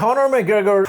Conor McGregor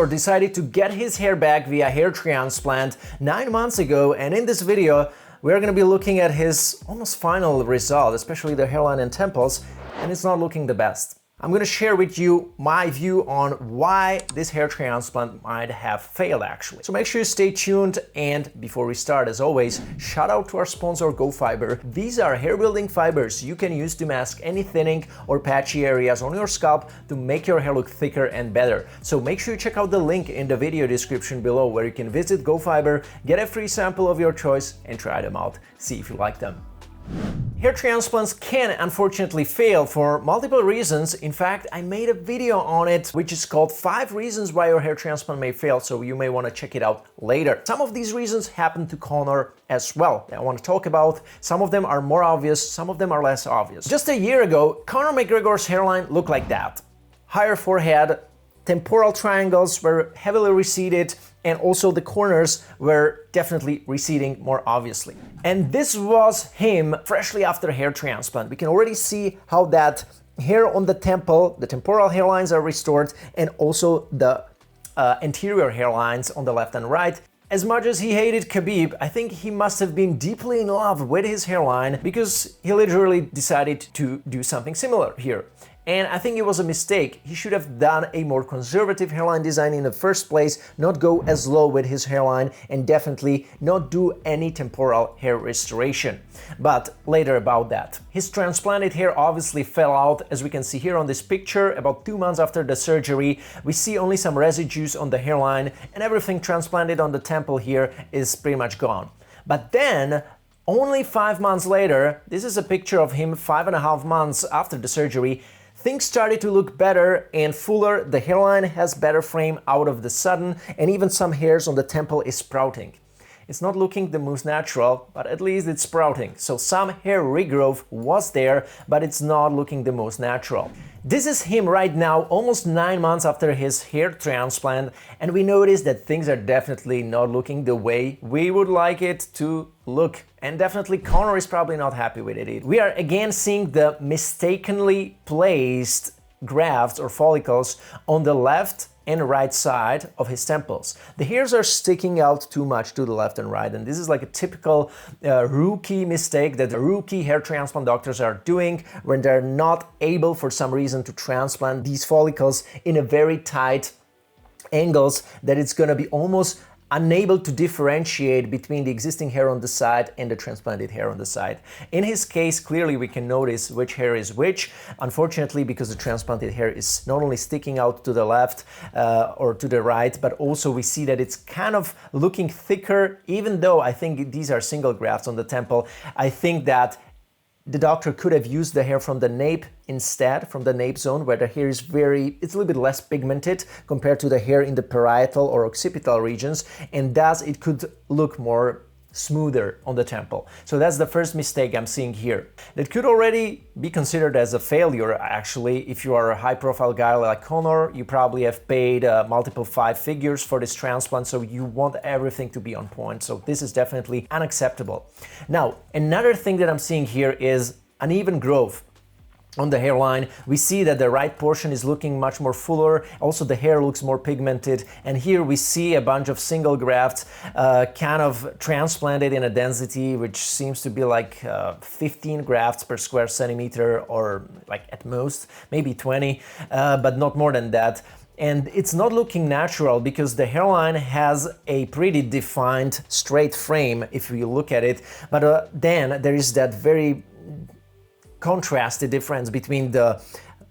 decided to get his hair back via hair transplant 9 months ago, and in this video we're going to be looking at his almost final result, especially the hairline and temples, and it's not looking the best. I'm going to share with you my view on why this hair transplant might have failed actually. So make sure you stay tuned, and before we start, as always, shout out to our sponsor GoFiber. These are hair building fibers you can use to mask any thinning or patchy areas on your scalp to make your hair look thicker and better. So make sure you check out the link in the video description below where you can visit GoFiber, get a free sample of your choice and try them out. See if you like them. Hair transplants can unfortunately fail for multiple reasons. In fact, I made a video on it which is called 5 reasons why your hair transplant may fail, so you may want to check it out later. Some of these reasons happen to Conor as well. I want to talk about. Some of them are more obvious, some of them are less obvious. Just a year ago, Conor McGregor's hairline looked like that. Higher forehead, temporal triangles were heavily receded, and also the corners were definitely receding more obviously. And this was him freshly after hair transplant. We can already see how that hair on the temple, the temporal hairlines are restored, and also the anterior hairlines on the left and right. As much as he hated Khabib, I think he must have been deeply in love with his hairline, because he literally decided to do something similar here. And I think it was a mistake. He should have done a more conservative hairline design in the first place, not go as low with his hairline, and definitely not do any temporal hair restoration. But later about that. His transplanted hair obviously fell out, as we can see here on this picture. About 2 months after the surgery, we see only some residues on the hairline, and everything transplanted on the temple here is pretty much gone. But then, only 5 months later, this is a picture of him 5.5 months after the surgery, things started to look better and fuller. The hairline has better frame out of the sudden, and even some hairs on the temple is sprouting. It's not looking the most natural, but at least it's sprouting. So some hair regrowth was there, but it's not looking the most natural. This is him right now, almost 9 months after his hair transplant, and we notice that things are definitely not looking the way we would like it to look. And definitely Conor is probably not happy with it. We are again seeing the mistakenly placed grafts or follicles on the left and right side of his temples. The hairs are sticking out too much to the left and right, and this is like a typical rookie mistake that the rookie hair transplant doctors are doing when they're not able for some reason to transplant these follicles in a very tight angles that it's gonna be almost unable to differentiate between the existing hair on the side and the transplanted hair on the side. In his case, clearly we can notice which hair is which, unfortunately, because the transplanted hair is not only sticking out to the left or to the right, but also we see that it's kind of looking thicker, even though I think these are single grafts on the temple. I think that the doctor could have used the hair from the nape instead, from the nape zone, where the hair is it's a little bit less pigmented compared to the hair in the parietal or occipital regions, and thus it could look more smoother on the temple. So that's the first mistake I'm seeing here. That could already be considered as a failure actually. If you are a high-profile guy like Conor, you probably have paid multiple 5 figures for this transplant, so you want everything to be on point. So this is definitely unacceptable. Now, another thing that I'm seeing here is uneven growth on the hairline. We see that the right portion is looking much more fuller. Also the hair looks more pigmented, and here we see a bunch of single grafts kind of transplanted in a density which seems to be like 15 grafts per square centimeter, or like at most maybe 20, but not more than that. And it's not looking natural because the hairline has a pretty defined straight frame if you look at it, but then there is that very contrasted difference between the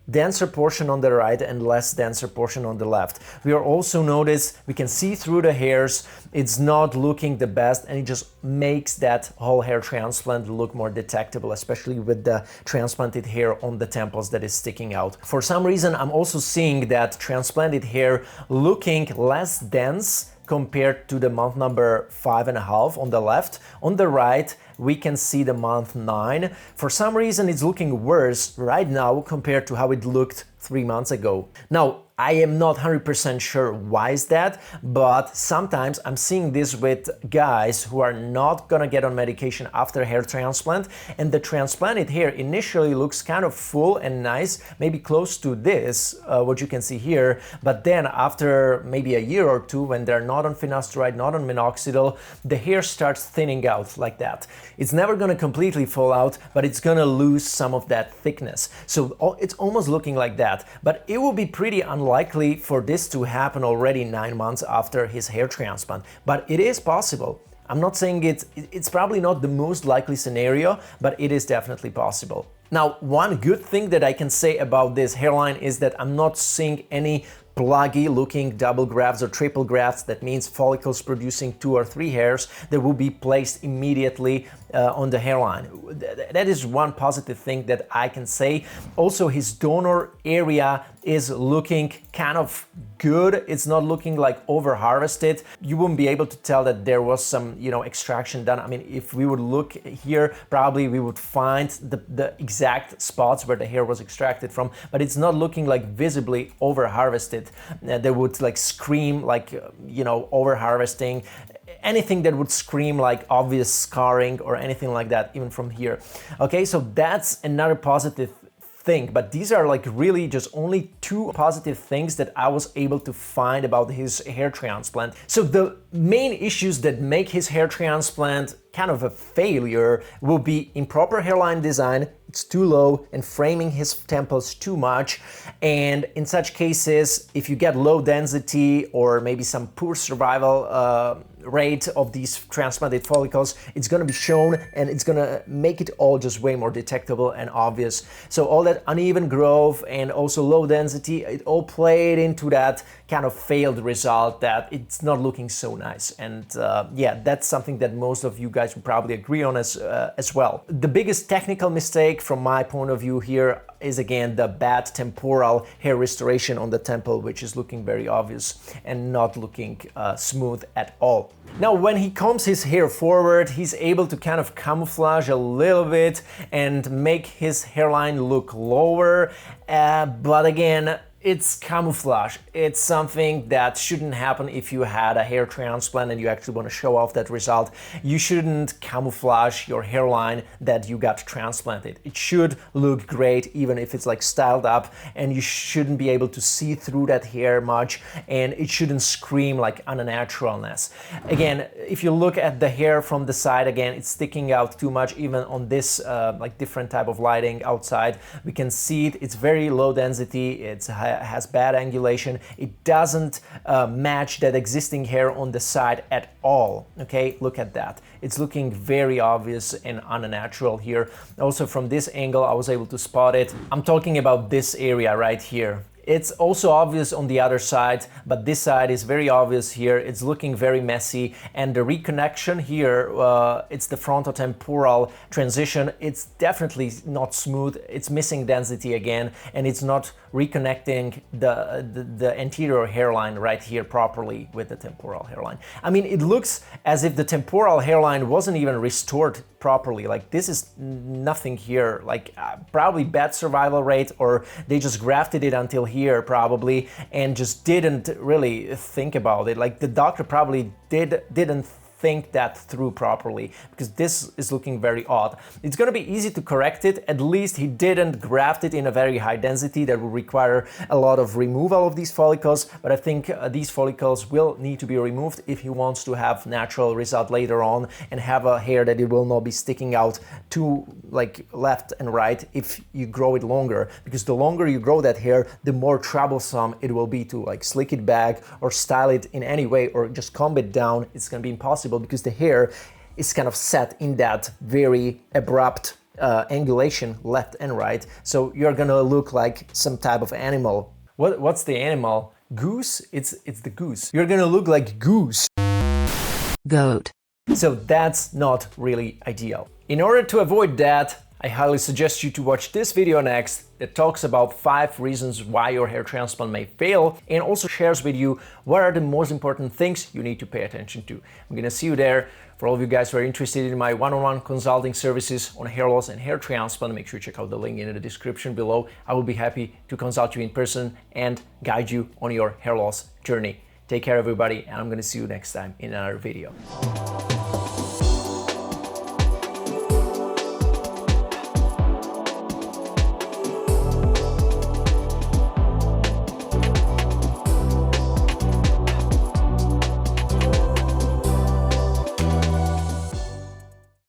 denser portion on the right and less denser portion on the left. We are also notice we can see through the hairs, it's not looking the best, and it just makes that whole hair transplant look more detectable, especially with the transplanted hair on the temples that is sticking out. For some reason, I'm also seeing that transplanted hair looking less dense compared to the month number 5.5 on the left. On the right, we can see the month 9. For some reason, it's looking worse right now compared to how it looked 3 months ago. Now, I am not 100% sure why is that, but sometimes I'm seeing this with guys who are not gonna get on medication after hair transplant, and the transplanted hair initially looks kind of full and nice, maybe close to this, what you can see here, but then after maybe a year or two, when they're not on finasteride, not on minoxidil, the hair starts thinning out like that. It's never gonna completely fall out, but it's gonna lose some of that thickness. So it's almost looking like that, but it will be pretty unlikely for this to happen already 9 months after his hair transplant, but it is possible. I'm not saying it's probably not the most likely scenario, but it is definitely possible. Now, one good thing that I can say about this hairline is that I'm not seeing any pluggy looking double grafts or triple grafts. That means follicles producing 2 or 3 hairs that will be placed immediately on the hairline. That is one positive thing that I can say. Also, his donor area is looking kind of good. It's not looking like over harvested. You wouldn't be able to tell that there was some, extraction done. I mean, if we would look here, probably we would find the exact spots where the hair was extracted from, but it's not looking like visibly over harvested. They would like scream like, over harvesting. Anything that would scream like obvious scarring or anything like that, even from here. Okay, so that's another positive thing, but these are like really just only 2 positive things that I was able to find about his hair transplant. So the main issues that make his hair transplant kind of a failure will be improper hairline design. It's too low and framing his temples too much. And in such cases, if you get low density or maybe some poor survival rate of these transplanted follicles, it's gonna be shown and it's gonna make it all just way more detectable and obvious. So all that uneven growth and also low density, it all played into that kind of failed result that it's not looking so nice. And yeah, that's something that most of you guys would probably agree on as well. The biggest technical mistake from my point of view here is again the bad temporal hair restoration on the temple, which is looking very obvious and not looking smooth at all. Now, when he combs his hair forward, he's able to kind of camouflage a little bit and make his hairline look lower, but again, it's camouflage. It's something that shouldn't happen if you had a hair transplant and you actually want to show off that result. You shouldn't camouflage your hairline that you got transplanted. It should look great even if it's like styled up, and you shouldn't be able to see through that hair much, and it shouldn't scream like unnaturalness. Again, if you look at the hair from the side, again, it's sticking out too much. Even on this like different type of lighting outside, we can see it. It's very low density. It's has bad angulation. It doesn't match that existing hair on the side at all. Okay, look at that. It's looking very obvious and unnatural here. Also from this angle, I was able to spot it. I'm talking about this area right here. It's also obvious on the other side, but this side is very obvious here. It's looking very messy, and the reconnection here, it's the frontotemporal transition. It's definitely not smooth. It's missing density again, and it's not reconnecting the anterior hairline right here properly with the temporal hairline. I mean, it looks as if the temporal hairline wasn't even restored properly. Like, this is nothing here, like probably bad survival rate, or they just grafted it until here probably and just didn't really think about it. Like, the doctor probably didn't think that through properly, because this is looking very odd. It's going to be easy to correct it. At least he didn't graft it in a very high density that will require a lot of removal of these follicles, but I think these follicles will need to be removed if he wants to have natural result later on and have a hair that it will not be sticking out too like left and right if you grow it longer, because the longer you grow that hair, the more troublesome it will be to like slick it back or style it in any way or just comb it down. It's going to be impossible, because the hair is kind of set in that very abrupt angulation left and right. So you're gonna look like some type of animal. What's the animal? Goose? It's the goose. You're gonna look like goose. Goat. So that's not really ideal. In order to avoid that, I highly suggest you to watch this video next that talks about 5 reasons why your hair transplant may fail, and also shares with you what are the most important things you need to pay attention to. I'm gonna see you there. For all of you guys who are interested in my one-on-one consulting services on hair loss and hair transplant, make sure you check out the link in the description below. I will be happy to consult you in person and guide you on your hair loss journey. Take care, everybody, and I'm going to see you next time in another video.